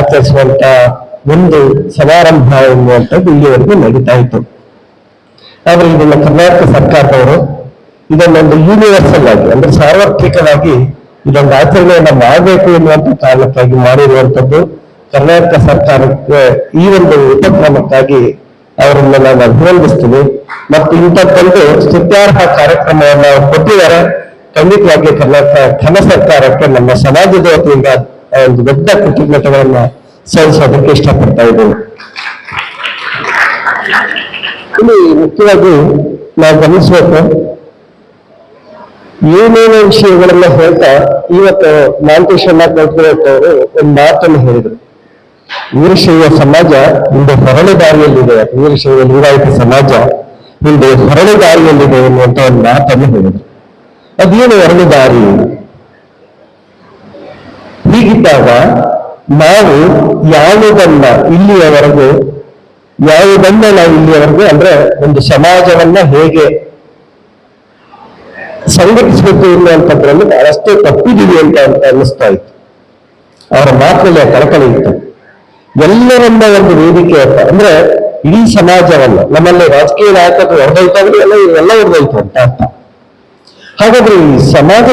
ಆಚರಿಸುವಂತ ಒಂದು ಸಮಾರಂಭ ಎನ್ನುವಂಥದ್ದು ಇಲ್ಲಿವರೆಗೂ ನಡೀತಾ ಇತ್ತು. ಆದ್ರೆ ಇದನ್ನ ಕರ್ನಾಟಕ ಸರ್ಕಾರದವರು ಇದನ್ನೊಂದು ಯೂನಿವರ್ಸಲ್ ಆಗಿ ಅಂದ್ರೆ ಸಾರ್ವತ್ರಿಕವಾಗಿ ಇದೊಂದು ಆಚರಣೆಯನ್ನ ಮಾಡಬೇಕು ಎನ್ನುವಂತ ಕಾರಣಕ್ಕಾಗಿ ಮಾಡಿರುವಂತದ್ದು. ಕರ್ನಾಟಕ ಸರ್ಕಾರಕ್ಕೆ ಈ ಒಂದು ಉಪಕ್ರಮಕ್ಕಾಗಿ ಅವರನ್ನ ನಾನು ಅಭಿನಂದಿಸ್ತೀನಿ. ಮತ್ತು ಇಂಥದ್ದೊಂದು ಸ್ತುತ್ಯಾರ್ಹ ಕಾರ್ಯಕ್ರಮವನ್ನು ಕೊಟ್ಟಿದ್ದಾರೆ. ಖಂಡಿತವಾಗಿ ಕರ್ನಾಟಕ ಘನ ಸರ್ಕಾರಕ್ಕೆ ನಮ್ಮ ಸಮಾಜದ ವತಿಯಿಂದ ಒಂದು ದೊಡ್ಡ ಕೃತಜ್ಞತೆಗಳನ್ನ ಸಲ್ಲಿಸೋದಕ್ಕೆ ಇಷ್ಟಪಡ್ತಾ ಇದ್ದೇನೆ. ಇಲ್ಲಿ ಮುಖ್ಯವಾಗಿ ನಾವು ಗಮನಿಸಬೇಕು, ಏನೇನೋ ವಿಷಯಗಳನ್ನ ಹೇಳ್ತಾ ಇವತ್ತು ಮಾಂತೇಶಣ್ಣ ಕಲ್ತ್ಕೊಳ್ತವರು ಒಂದು ಮಾತನ್ನು ಹೇಳಿದ್ರು. ವೀರಶೈವ ಸಮಾಜ ಹಿಂದೆ ಹೊರಳು ದಾರಿಯಲ್ಲಿದೆ, ವೀರಶೈವ ಲಿಂಗಾಯತ ಸಮಾಜ ಹಿಂದೆ ಹೊರಳು ದಾರಿಯಲ್ಲಿದೆ ಎನ್ನುವಂತ ಒಂದು ಮಾತನ್ನು ಹೇಳಿದ್ರು. ಅದೇನು ಹೊರಳು ದಾರಿ? ಹೀಗಿದ್ದಾಗ ನಾವು ಯಾವುದನ್ನ ಇಲ್ಲಿಯವರೆಗೂ ಅಂದ್ರೆ ಒಂದು ಸಮಾಜವನ್ನ ಹೇಗೆ ಸಂಘಟಿಸಬೇಕು ಎನ್ನುವಂಥದ್ರಲ್ಲಿ ಬಹಳಷ್ಟು ತಪ್ಪಿದೀವಿ ಅಂತ ಅನ್ನಿಸ್ತಾ ಇತ್ತು. ಅವರ ಮಾತಿನಲ್ಲಿ ಕಳಕಳಿ ಇತ್ತು. ಎಲ್ಲರನ್ನ ಒಂದು ವೇದಿಕೆ ಅಂದ್ರೆ ಇಡೀ ಸಮಾಜವನ್ನ, ನಮ್ಮಲ್ಲಿ ರಾಜಕೀಯ ನಾಯಕರು ಹೊರದೈತಾದ್ರೆ ಎಲ್ಲ ಹೊರದೈತು ಅಂತ ಅರ್ಥ. ಹಾಗಾದ್ರೆ ಈ ಸಮಾಜ